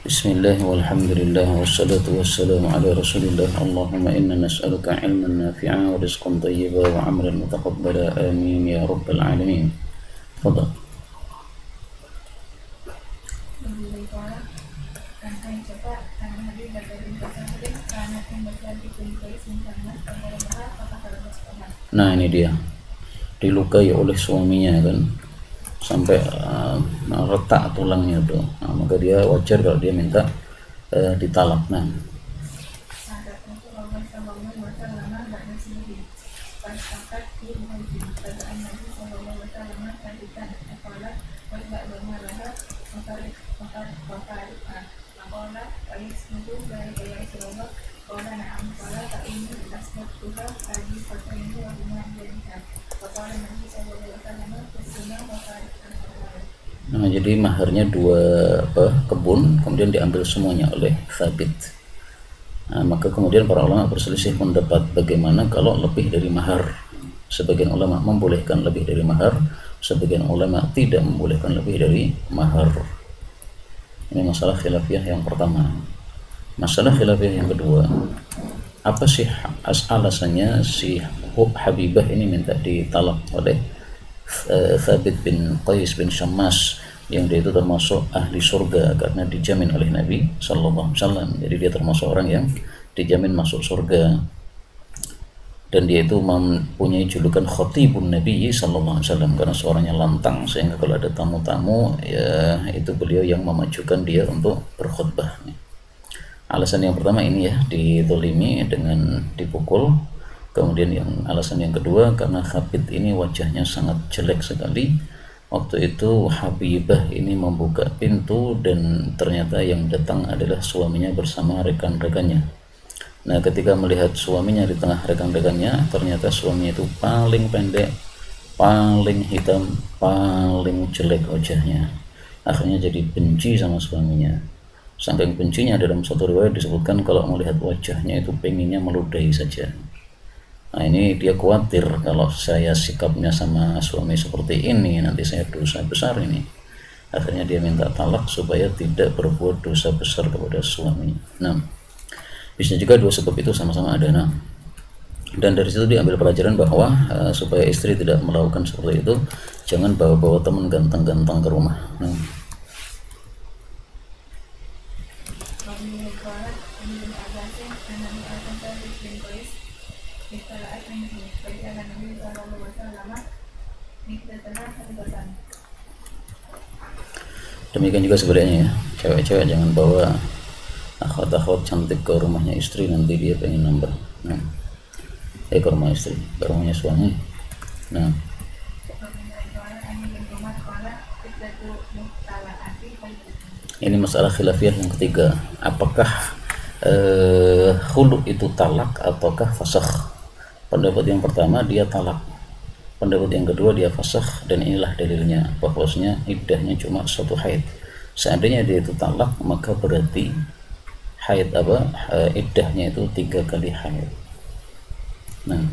Bismillah walhamdulillah wassalatu wassalamu ala rasulillah. Allahumma inna nas'aluka ilman nafi'a wa rizqan tayyiba wa amalan mutaqabbala, amin ya rabbal alamin. Fadal. Nah, ini dia, dilukai oleh suaminya kan, sampai retak tulangnya tuh. Nah, maka dia wajar kalau dia minta ditalak. Nah, nah, jadi maharnya dua kebun, kemudian diambil semuanya oleh Thabit. Nah, maka kemudian para ulama berselisih pendapat bagaimana kalau lebih dari mahar. Sebagian ulama membolehkan lebih dari mahar, sebagian ulama tidak membolehkan lebih dari mahar. Ini masalah khilafiyah yang pertama. Masalah khilafiyah yang kedua, apa sih alasannya si Habibah ini minta ditalak oleh Thabit bin Qais bin Syammas, yang dia itu termasuk ahli surga karena dijamin oleh Nabi Sallallahu Alaihi Wasallam. Jadi dia termasuk orang yang dijamin masuk surga, dan dia itu mempunyai julukan Khatibun Nabi Sallallahu Alaihi Wasallam karena suaranya lantang, sehingga kalau ada tamu-tamu ya itu beliau yang memajukan dia untuk berkhutbah. Alasan yang pertama ini ya, ditolimi dengan dipukul. Kemudian yang alasan yang kedua, karena Khabib ini wajahnya sangat jelek sekali. Waktu itu Habibah ini membuka pintu dan ternyata yang datang adalah suaminya bersama rekan-rekannya. Nah, ketika melihat suaminya di tengah rekan-rekannya, ternyata suaminya itu paling pendek, paling hitam, paling jelek wajahnya. Akhirnya jadi benci sama suaminya. Saking bencinya, dalam satu riwayat disebutkan kalau melihat wajahnya itu pengennya meludahi saja. Nah, ini dia khawatir kalau saya sikapnya sama suami seperti ini, nanti saya dosa besar ini. Akhirnya dia minta talak supaya tidak berbuat dosa besar kepada suami. Nah, bisa juga dua sebab itu sama-sama ada. Nah, dan dari situ diambil pelajaran bahwa supaya istri tidak melakukan seperti itu, jangan bawa-bawa teman ganteng-ganteng ke rumah. Nah, demikian juga sebenarnya ya, cewek-cewek jangan bawa akhwat-akhwat cantik ke rumahnya istri, nanti dia pengen nambah. Nah, ke rumah istri, ke rumahnya suami. Nah, ini masalah khilafiyah yang ketiga, apakah khulu itu talak ataukah fasakh? Pendapat yang pertama dia talak, pendapat yang kedua dia fasakh, dan inilah dalilnya bahwasanya iddahnya cuma satu haid. Seandainya dia itu talak, maka berarti haid iddahnya itu 3 kali haid. Nah,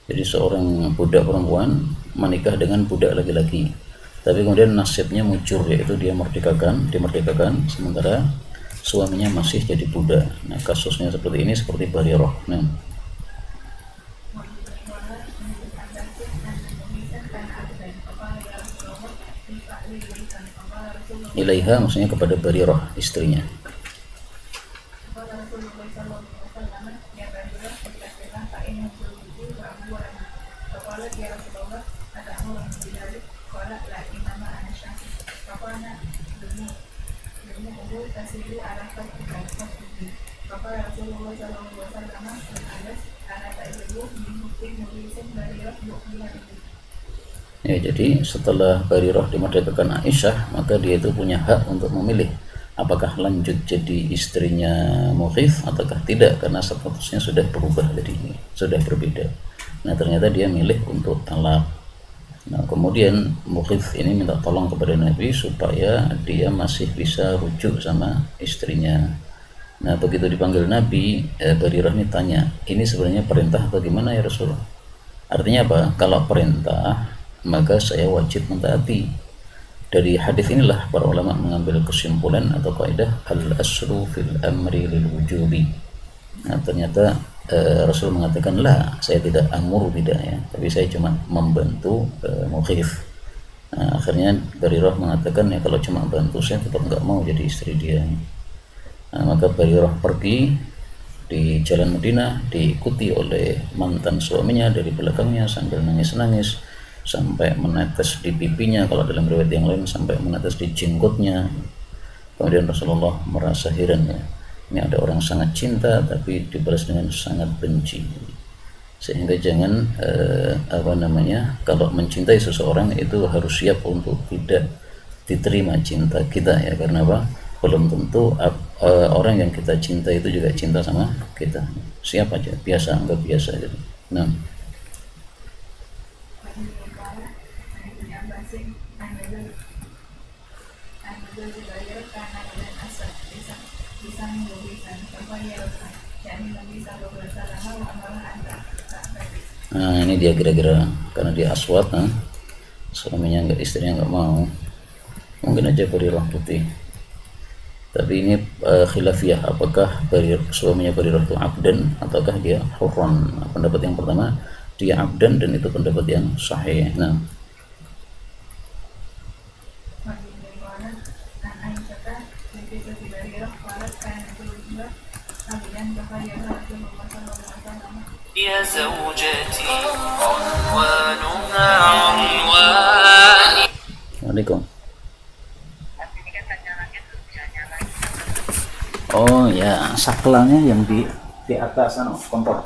jadi seorang budak perempuan menikah dengan budak laki-laki, tapi kemudian nasibnya mujur, yaitu dia dimerdekakan sementara suaminya masih jadi budak. Nah, kasusnya seperti ini, seperti Barirah. Nah, ilaiha maksudnya kepada Barirah istrinya. Ya, jadi setelah Barirah dimerdekakan Aisyah, maka dia itu punya hak untuk memilih apakah lanjut jadi istrinya Mughith ataukah tidak, karena statusnya sudah berubah, jadi sudah berbeda. Nah, ternyata dia milih untuk talak. Nah, kemudian Mughith ini minta tolong kepada Nabi supaya dia masih bisa rujuk sama istrinya. Nah, begitu dipanggil Nabi, Barirah ini tanya, ini sebenarnya perintah atau gimana ya Rasulullah? Artinya apa? Kalau perintah maka saya wajib mentaati. Dari hadis inilah para ulama mengambil kesimpulan atau kaidah al-aslu fil amri lil wujubi. Nah, ternyata Rasul mengatakan lah, saya tidak amur, tidak ya, tapi saya cuma membantu mukhif. Nah, akhirnya Barirah mengatakan ya kalau cuma bantu saya tetap nggak mau jadi istri dia. Nah, maka Barirah pergi di jalan Madinah, diikuti oleh mantan suaminya dari belakangnya sambil nangis-nangis sampai menetes di pipinya, kalau dalam riwayat yang lain sampai menetes di jenggotnya. Kemudian Rasulullah merasa heran ya, ini ada orang sangat cinta tapi dibalas dengan sangat benci. Sehingga jangan kalau mencintai seseorang itu harus siap untuk tidak diterima cinta kita ya, karena apa? Belum tentu orang yang kita cinta itu juga cinta sama kita. Siapa aja, biasa anggap biasa gitu. Nah, nah ini dia kira-kira karena dia aswat, suaminya enggak, istrinya enggak mau, mungkin aja Barirah putih. Tapi ini khilafiyah, apakah suaminya Barirah itu abdan ataukah dia hurran. Pendapat yang pertama dia abdan dan itu pendapat yang sahih. Nah, يا زوجتي عنوانها عنواني. Assalamualaikum. Oh ya, saklarnya yang di atas kompor.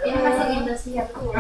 Ini masih Indosiar tuh.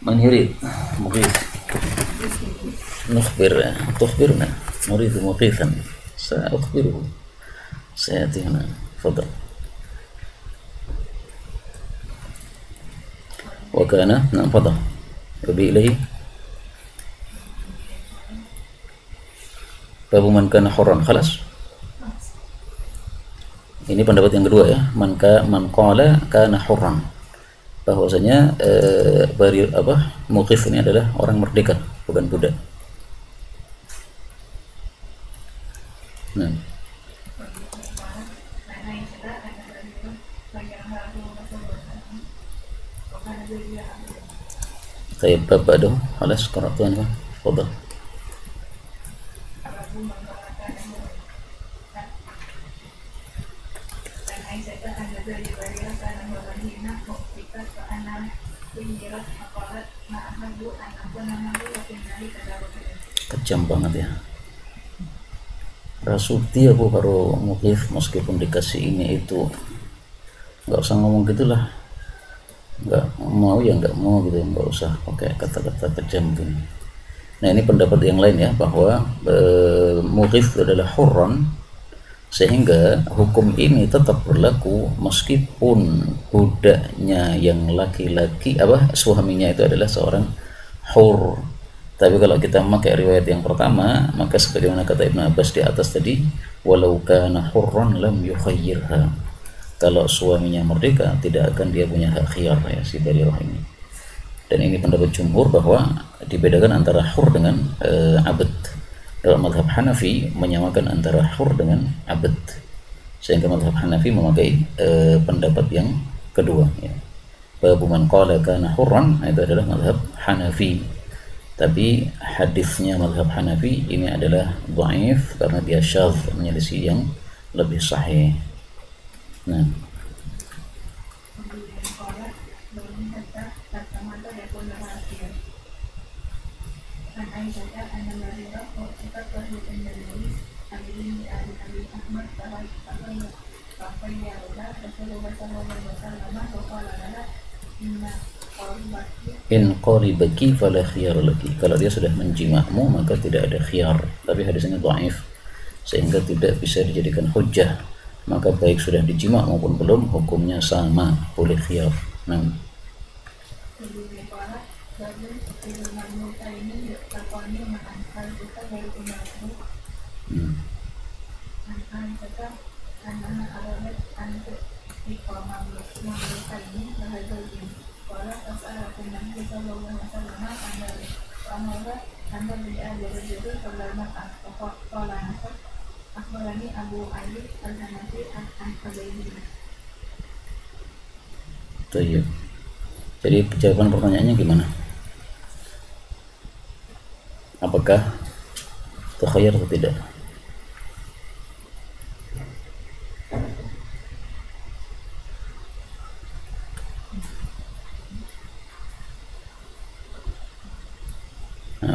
Man yurid mughith tukhbirna nuridu mughithan sa'ukhbiruhu sayatina fadl wa kana fadl wabi ilahi babu man kana hurran khalas. Ini pendapat yang kedua ya, man qala kana hurran, bahwasanya muqif ini adalah orang merdeka, bukan budak. Nah, saya bapak dong, alas qara'tuan kan, fadal. Kejam banget ya. Rasuti aku baru mukif meskipun dikasih ini itu, nggak usah ngomong gitulah, nggak mau ya nggak mau gitu, nggak usah pakai kata-kata kejam gini. Nah ini pendapat yang lain ya, bahwa mukif adalah hurran, sehingga hukum ini tetap berlaku meskipun budaknya yang laki-laki suaminya itu adalah seorang hur. Tapi kalau kita memakai riwayat yang pertama, maka sebagaimana kata Ibnu Abbas di atas tadi, walau kana hurran lam yukhayyirha, kalau suaminya merdeka tidak akan dia punya hak khiyar ya, si Barirah ini. Dan ini pendapat jumhur bahwa dibedakan antara hur dengan abd. Kalau madhab Hanafi menyamakan antara hur dengan abd, sehingga madhab Hanafi memakai pendapat yang kedua ya. Babu man qala kana hurran, itu adalah madhab Hanafi. Tapi hadisnya madhab Hanafi ini adalah dhaif karena dia syadz, menyelisih yang lebih sahih. Nah, in qaribaki fala khiyar laki, kalau dia sudah menjimakmu maka tidak ada khiyar. Tapi hadis ini dhaif sehingga tidak bisa dijadikan hujjah. Maka baik sudah dijimak maupun belum, hukumnya sama, boleh khiyar. Nah, Tayyib. Jadi jawaban pertanyaannya gimana? Apakah takhayyar atau tidak?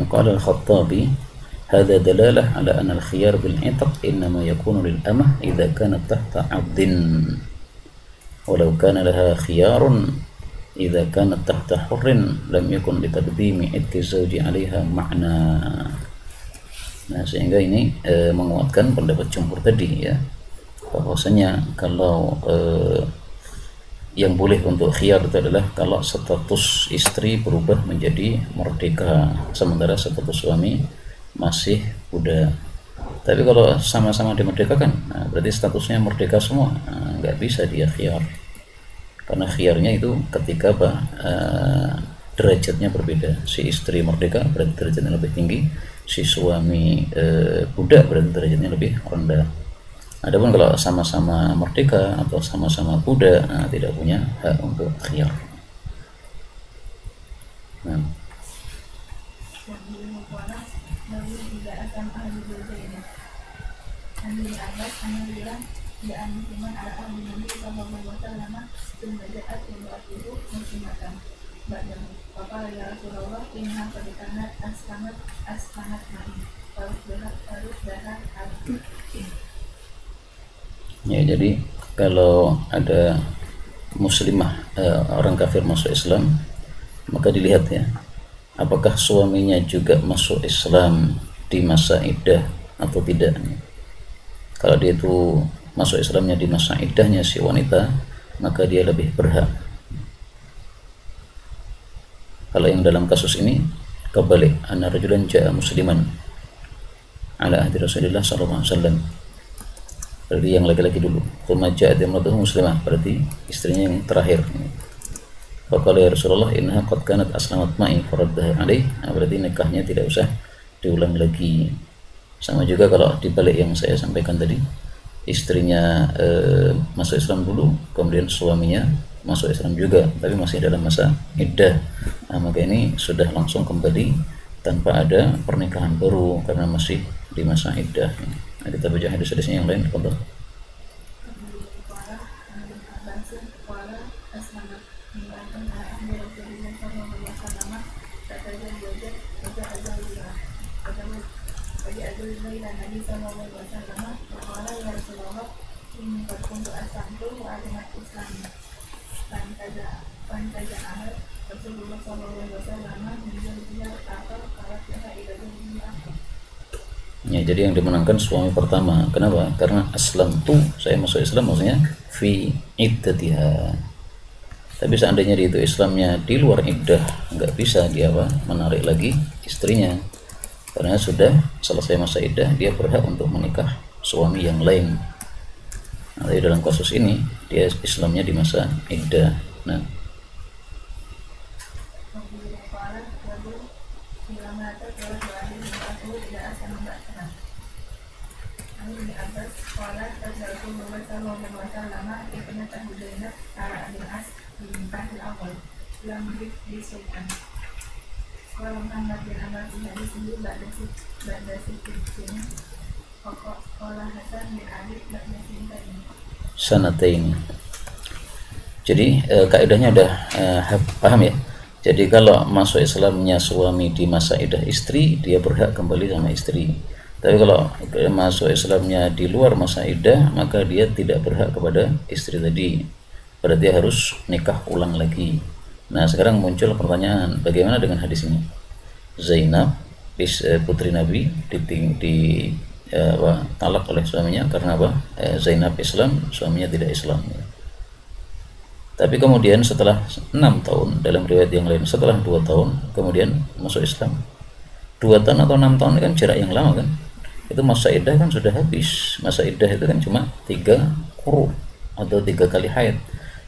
قال الخطابي هذا دلالة على أن الخيار بالعتق إنما يكون للأمة إذا كانت تحت عبد، ولو كان لها خيار إذا كانت تحت حر لم يكن لتقديم عتق الزوج عليها معنى. Nah, sehingga ini menguatkan pendapat jumhur tadi ya, bahwasanya kalau yang boleh untuk khiyar itu adalah kalau status istri berubah menjadi merdeka sementara status suami masih budak. Tapi kalau sama-sama dimerdekakan, nah berarti statusnya merdeka semua, nah, nggak bisa dia khiyar, karena khiyarnya itu ketika derajatnya berbeda. Si istri merdeka berarti derajatnya lebih tinggi, si suami budak berarti derajatnya lebih rendah. Adapun kalau sama-sama merdeka atau sama-sama budak, nah, tidak punya hak untuk khiyar. Nah. Ya, jadi kalau ada muslimah orang kafir masuk Islam, maka dilihat ya, apakah suaminya juga masuk Islam di masa iddah atau tidak. Kalau dia itu masuk Islamnya di masa iddahnya si wanita, maka dia lebih berhak. Kalau yang dalam kasus ini kebalik, anna rajulan ja'a musliman ala ahdi Rasulillah sallallahu alaihi wasallam, berarti yang laki-laki dulu. Tsumma ja'at imra'atuhu muslimah, berarti istrinya yang terakhir. Faqala ya Rasulullah innaha qad kanat aslamat ma'i faraddaha alaih, nah, berarti nikahnya tidak usah diulang lagi. Sama juga kalau dibalik yang saya sampaikan tadi, istrinya masuk Islam dulu, kemudian suaminya masuk Islam juga, tapi masih dalam masa iddah, nah, maka ini sudah langsung kembali tanpa ada pernikahan baru karena masih di masa iddah. Nah, kita baca hadis-hadisnya yang lain. Contoh. Ya, jadi yang dimenangkan suami pertama. Kenapa? Karena aslam tuh, saya masuk Islam maksudnya fi iddatiha. Tapi seandainya dia itu Islamnya di luar iddah, nggak bisa dia menarik lagi istrinya, karena sudah selesai masa iddah, dia berhak untuk menikah suami yang lain. Nah, tapi dalam kasus ini dia Islamnya di masa iddah. Nah, عن ابن عباس قال رد رسول الله صلى الله عليه وسلم ابنته زينب على أبي العاص في النكاح الأول لم يجد شيئا. قال محمد بن عمر في حديثه بعد ست سنين قال حسن بن علي بعد sanatain. Jadi kaidahnya udah paham ya. Jadi kalau masuk Islamnya suami di masa iddah istri, dia berhak kembali sama istri. Tapi kalau masuk Islamnya di luar masa iddah, maka dia tidak berhak kepada istri tadi. Berarti harus nikah ulang lagi. Nah, sekarang muncul pertanyaan, bagaimana dengan hadis ini? Zainab, putri Nabi, talak oleh suaminya karena apa? Zainab Islam, suaminya tidak Islam. Tapi kemudian setelah 6 tahun, dalam riwayat yang lain setelah 2 tahun kemudian masuk Islam. 2 tahun atau 6 tahun kan jarak yang lama kan? Itu masa iddah kan sudah habis. Masa iddah itu kan cuma 3 quru atau 3 kali haid.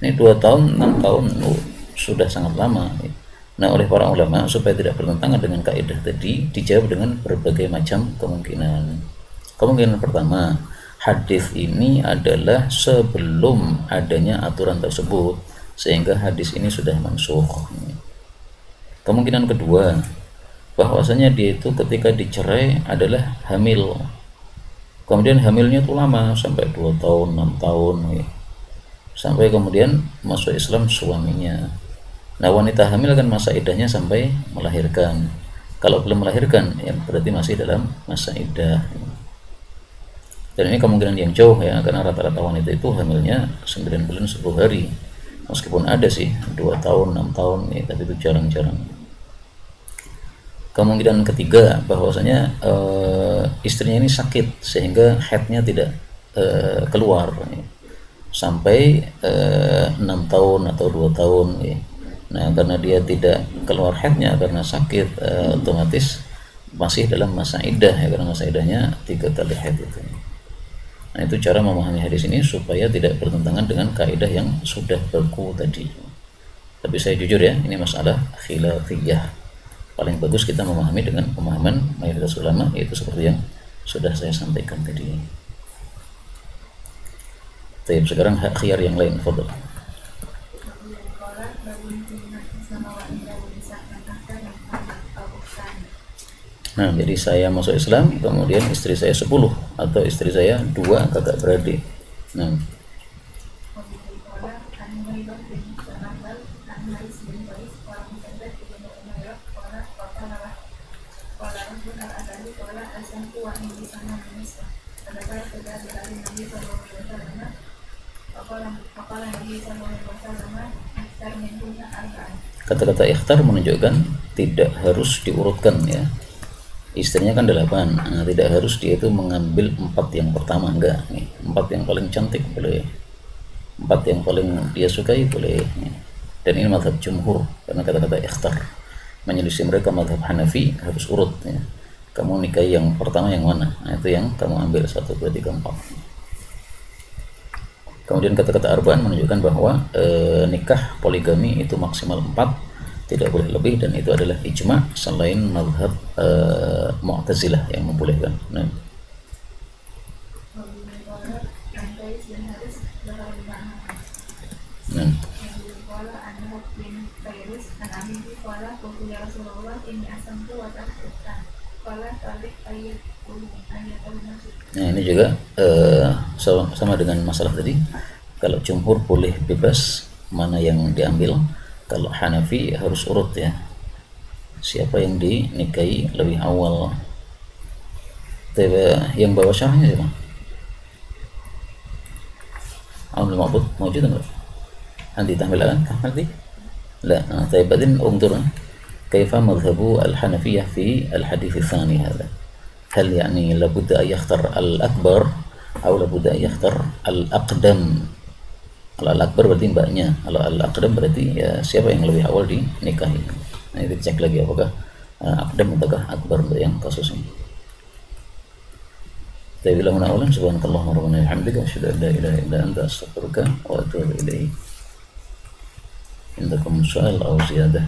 Ini 2 tahun, 6 tahun sudah sangat lama. Nah, oleh para ulama supaya tidak bertentangan dengan kaidah tadi, dijawab dengan berbagai macam kemungkinan. Kemungkinan pertama, hadis ini adalah sebelum adanya aturan tersebut, sehingga hadis ini sudah mansukh. Kemungkinan kedua, bahwasanya dia itu ketika dicerai adalah hamil. Kemudian hamilnya itu lama, sampai 2 tahun, 6 tahun. Sampai kemudian masuk Islam suaminya. Nah, wanita hamil kan masa iddahnya sampai melahirkan. Kalau belum melahirkan, ya berarti masih dalam masa iddah. Dan ini kemungkinan yang jauh ya, karena rata-rata wanita itu hamilnya 9 bulan 10 hari. Meskipun ada sih 2 tahun, 6 tahun ya, tapi itu jarang-jarang. Kemungkinan ketiga, bahwasanya istrinya ini sakit sehingga haidnya tidak keluar ya, sampai 6 tahun atau 2 tahun ya. Nah, karena dia tidak keluar haidnya karena sakit, otomatis masih dalam masa iddah ya, karena masa iddahnya 3 kali haid itu. Nah, itu cara memahami hadis ini supaya tidak bertentangan dengan kaidah yang sudah berlaku tadi. Tapi saya jujur ya, ini masalah khilafiyah. Paling bagus kita memahami dengan pemahaman mayoritas ulama, yaitu seperti yang sudah saya sampaikan tadi. Baik, sekarang hak khiyar yang lain, fadhil. Nah, jadi saya masuk Islam, kemudian istri saya 10 atau istri saya 2 kakak beradik. Nah, kata-kata ikhtar menunjukkan tidak harus diurutkan ya. Istrinya kan 8, nah, tidak harus dia itu mengambil 4 yang pertama, enggak nih. 4 yang paling cantik boleh, 4 yang paling dia sukai boleh nih. Dan ini mazhab jumhur, karena kata-kata ikhtar menyelisih mereka mazhab Hanafi, harus urut ya. Kamu nikahi yang pertama yang mana? Nah, itu yang kamu ambil 1, 2, 3, 4. Kemudian kata-kata arba'an menunjukkan bahwa nikah poligami itu maksimal 4, tidak boleh lebih, dan itu adalah ijma selain mazhab Mu'tazilah yang membolehkan. Nah, nah ini juga sama dengan masalah tadi. Kalau jumhur boleh bebas mana yang diambil. Kalau Hanafi harus urut ya, siapa yang dinikahi lebih awal. Yang bawa syarahnya siapa? Aunul Ma'bud mawjud enggak? Anti tahmilan tahmil? La, طيب بعدين انظر كيف مذهب الحنفية في الحديث الثاني هذا. هل يعني لابد أن يختار الأكبر أو لابد أن يختار الأقدم؟ Kalau al-akbar berarti mbaknya, kalau al-aqdam berarti ya siapa yang lebih awal dinikahi. Nah, itu cek lagi apakah aqdam ataukah akbar untuk yang kasus ini. Tabi'illahu na'ulam subhanakallahumma rabbana bihamdika asyhadu an la ilaha illa anta astaghfiruka wa atubu ilaik. Indakum su'al aw ziyadah?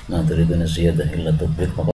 ma turiduna ziyadah illa tubrik.